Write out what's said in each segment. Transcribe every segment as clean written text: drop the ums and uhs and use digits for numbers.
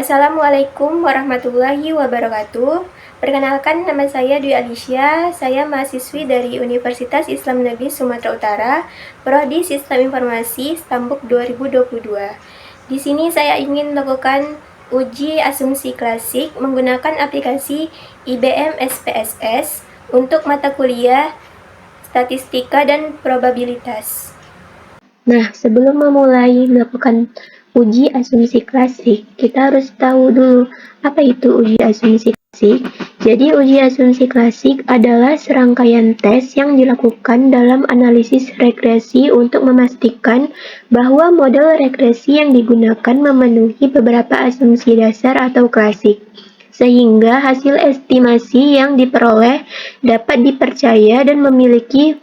Assalamualaikum warahmatullahi wabarakatuh. Perkenalkan, nama saya Dwi Alicia. Saya mahasiswi dari Universitas Islam Negeri Sumatera Utara, Prodi Sistem Informasi Stambuk 2022. Di sini saya ingin melakukan uji asumsi klasik menggunakan aplikasi IBM SPSS untuk mata kuliah statistika dan probabilitas. Nah, sebelum memulai melakukan uji asumsi klasik, kita harus tahu dulu apa itu uji asumsi klasik. Jadi, uji asumsi klasik adalah serangkaian tes yang dilakukan dalam analisis regresi untuk memastikan bahwa model regresi yang digunakan memenuhi beberapa asumsi dasar atau klasik, sehingga hasil estimasi yang diperoleh dapat dipercaya dan memiliki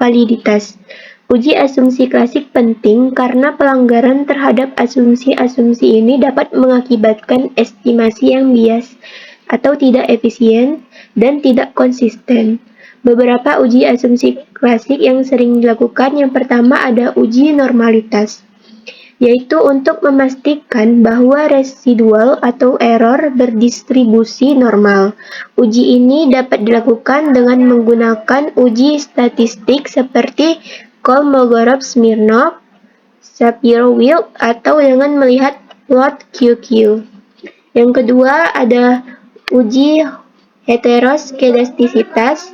validitas. Uji asumsi klasik penting karena pelanggaran terhadap asumsi-asumsi ini dapat mengakibatkan estimasi yang bias atau tidak efisien dan tidak konsisten. Beberapa uji asumsi klasik yang sering dilakukan, yang pertama ada uji normalitas, yaitu untuk memastikan bahwa residual atau error berdistribusi normal. Uji ini dapat dilakukan dengan menggunakan uji statistik seperti Kolmogorov-Smirnov, Shapiro-Wilk, atau dengan melihat plot QQ. Yang kedua ada uji heteroskedastisitas.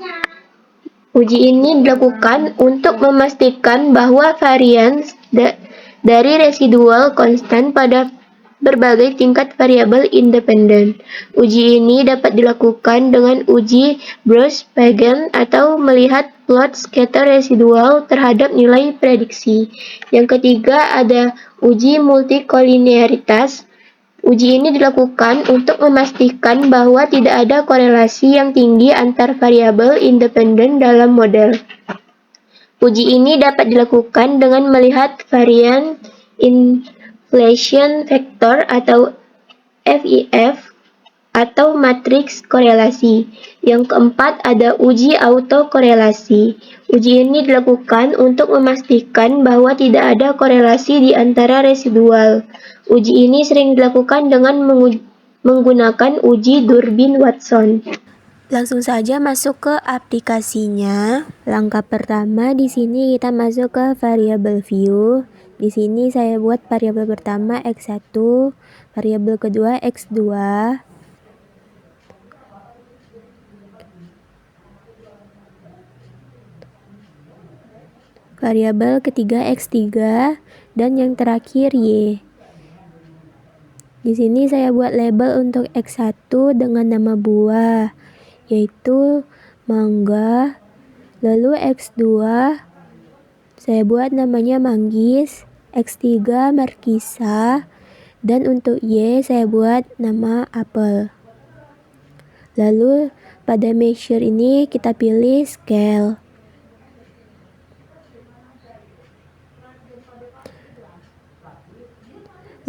Uji ini dilakukan untuk memastikan bahwa varians dari residual konstan pada berbagai tingkat variabel independen. Uji ini dapat dilakukan dengan uji Bruce-Pagan atau melihat plot scatter residual terhadap nilai prediksi. Yang ketiga ada uji multikolinearitas. Uji ini dilakukan untuk memastikan bahwa tidak ada korelasi yang tinggi antar variabel independen dalam model. Uji ini dapat dilakukan dengan melihat varian inflation factor atau FIF atau matriks korelasi. Yang keempat ada uji autokorelasi. Uji ini dilakukan untuk memastikan bahwa tidak ada korelasi di antara residual. Uji ini sering dilakukan dengan menggunakan uji Durbin Watson. Langsung saja masuk ke aplikasinya. Langkah pertama di sini kita masuk ke variable view. Di sini saya buat variabel pertama x1, variabel kedua x2. Variabel ketiga x3 dan yang terakhir y. Di sini saya buat label untuk x1 dengan nama buah, yaitu mangga. Lalu x2 saya buat namanya manggis, x3 markisa, dan untuk y saya buat nama apel. Lalu pada measure ini kita pilih scale.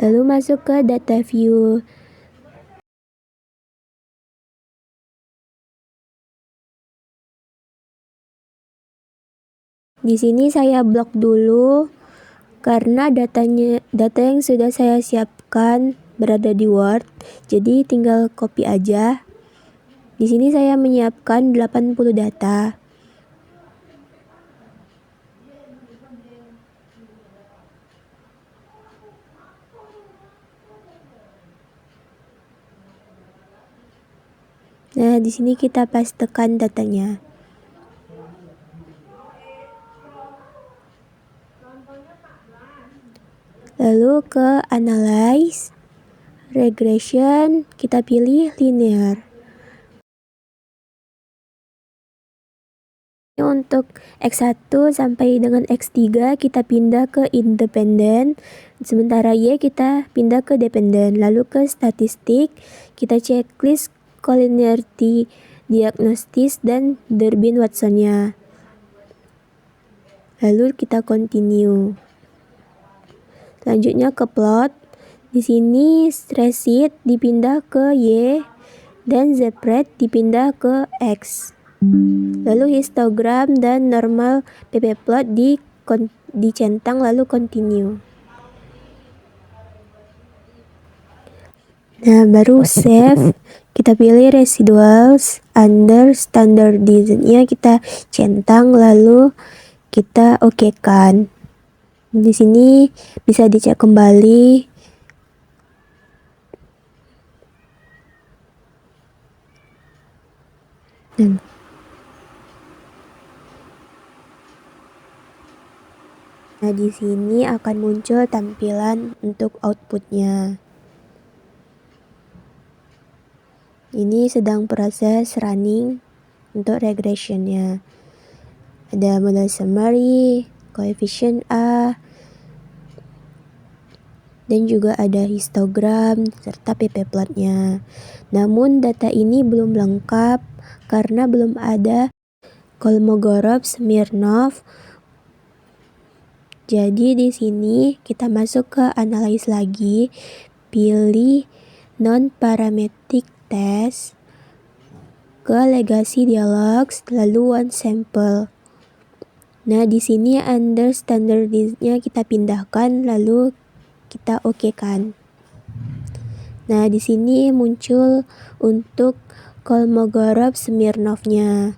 Lalu masuk ke data view. Di sini saya blok dulu karena data yang sudah saya siapkan berada di Word, jadi tinggal copy aja. Di sini saya menyiapkan 80 data. Nah, di sini kita pastekan datanya. Lalu ke analyze, regression, kita pilih linear. Untuk X1 sampai dengan X3 kita pindah ke independen, sementara Y kita pindah ke dependen. Lalu ke statistik, kita checklist collinearity diagnosis dan Durbin Watsonnya. Lalu kita continue. Selanjutnya ke plot. Di sini stress sheet dipindah ke Y dan spread dipindah ke X. Lalu histogram dan normal ppplot dicentang lalu continue. Nah, baru save. Kita pilih residuals, under standardized-nya kita centang, lalu kita okekan. Di sini bisa dicek kembali. Nah, di sini akan muncul tampilan untuk outputnya. Ini sedang proses running untuk regressionnya. Ada model summary, coefficient A, dan juga ada histogram serta pp plotnya. Namun data ini belum lengkap karena belum ada Kolmogorov-Smirnov. Jadi di sini kita masuk ke analyze lagi, pilih non-parametric test, ke legacy dialogs, lalu one sample. Nah, di sini under standardized-nya kita pindahkan, lalu kita okekan. Nah, di sini muncul untuk Kolmogorov-Smirnov-nya.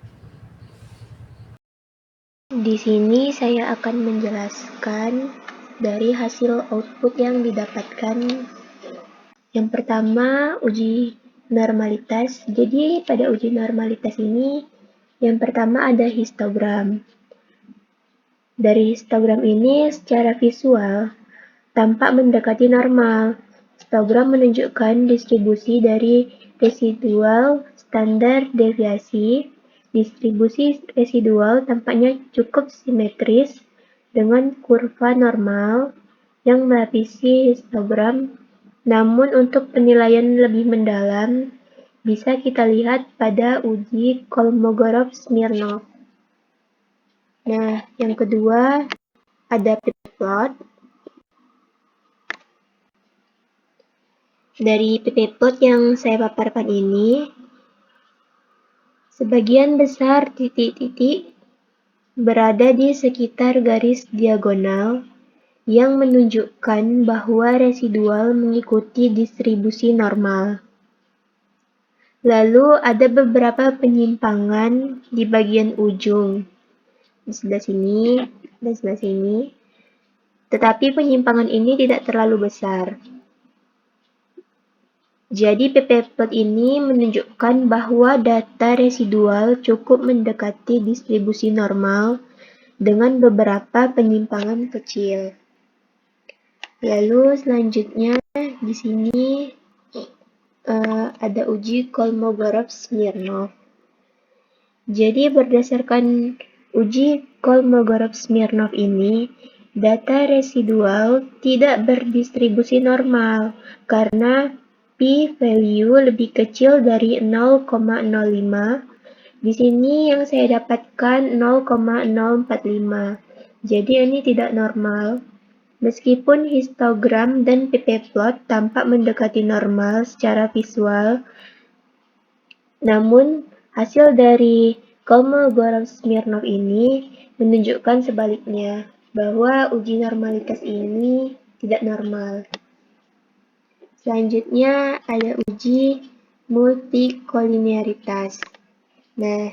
Di sini saya akan menjelaskan dari hasil output yang didapatkan. Yang pertama, uji normalitas. Jadi pada uji normalitas ini, yang pertama ada histogram. Dari histogram ini secara visual tampak mendekati normal. Histogram menunjukkan distribusi dari residual standar deviasi. Distribusi residual tampaknya cukup simetris dengan kurva normal yang melapisi histogram. Namun untuk penilaian lebih mendalam, bisa kita lihat pada uji Kolmogorov-Smirnov. Nah, yang kedua ada pp plot. Dari pp plot yang saya paparkan ini, sebagian besar titik-titik berada di sekitar garis diagonal yang menunjukkan bahwa residual mengikuti distribusi normal. Lalu ada beberapa penyimpangan di bagian ujung, di sebelah sini dan sebelah sini, tetapi penyimpangan ini tidak terlalu besar. Jadi pp plot ini menunjukkan bahwa data residual cukup mendekati distribusi normal dengan beberapa penyimpangan kecil. Lalu selanjutnya di sini ada uji Kolmogorov-Smirnov. Jadi berdasarkan uji Kolmogorov-Smirnov ini, data residual tidak berdistribusi normal karena p-value lebih kecil dari 0,05. Di sini yang saya dapatkan 0,045. Jadi ini tidak normal. Meskipun histogram dan pp plot tampak mendekati normal secara visual, namun hasil dari Kolmogorov-Smirnov ini menunjukkan sebaliknya, bahwa uji normalitas ini tidak normal. Selanjutnya ada uji multikolinearitas. Nah,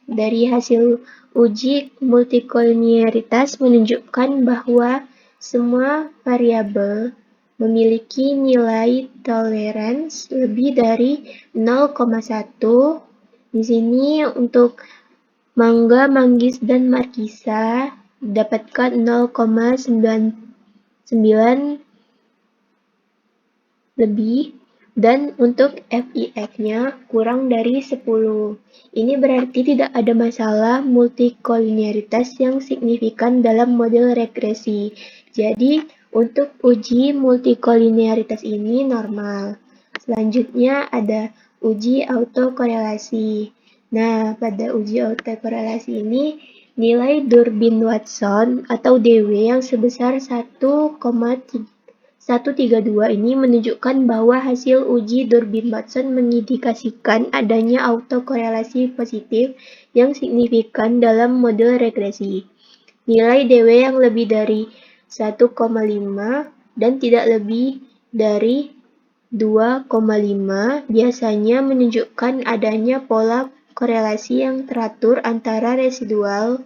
dari hasil uji multikolinearitas menunjukkan bahwa semua variabel memiliki nilai tolerance lebih dari 0,1. Di sini untuk mangga, manggis, dan markisa dapatkan 0,99 lebih, dan untuk FIF-nya kurang dari 10. Ini berarti tidak ada masalah multikolinearitas yang signifikan dalam model regresi. Jadi, untuk uji multikolinearitas ini normal. Selanjutnya ada uji autokorelasi. Nah, pada uji autokorelasi ini, nilai Durbin-Watson atau DW yang sebesar 1,132 ini menunjukkan bahwa hasil uji Durbin-Watson mengindikasikan adanya autokorelasi positif yang signifikan dalam model regresi. Nilai DW yang lebih dari 1,5 dan tidak lebih dari 2,5 biasanya menunjukkan adanya pola korelasi yang teratur antara residual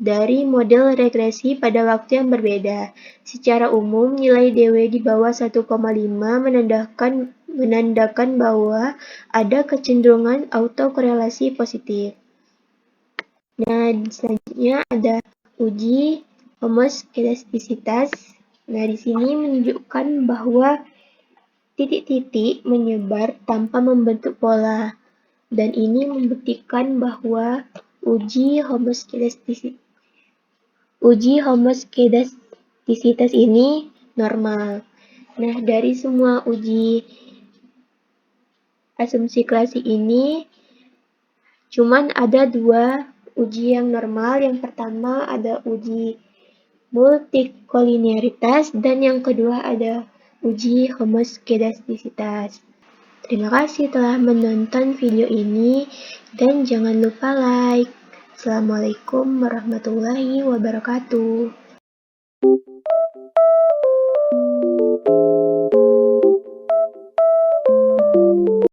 dari model regresi pada waktu yang berbeda. Secara umum, nilai DW di bawah 1,5 menandakan bahwa ada kecenderungan autokorelasi positif. Nah, selanjutnya ada uji homoskedastisitas. Nah, di sini menunjukkan bahwa titik-titik menyebar tanpa membentuk pola. Dan ini membuktikan bahwa uji homoskedastisitas ini normal. Nah, dari semua uji asumsi klasik ini, cuman ada 2 uji yang normal. Yang pertama ada uji multikolinearitas dan yang kedua ada uji homoskedastisitas. Terima kasih telah menonton video ini dan jangan lupa like. Assalamualaikum warahmatullahi wabarakatuh.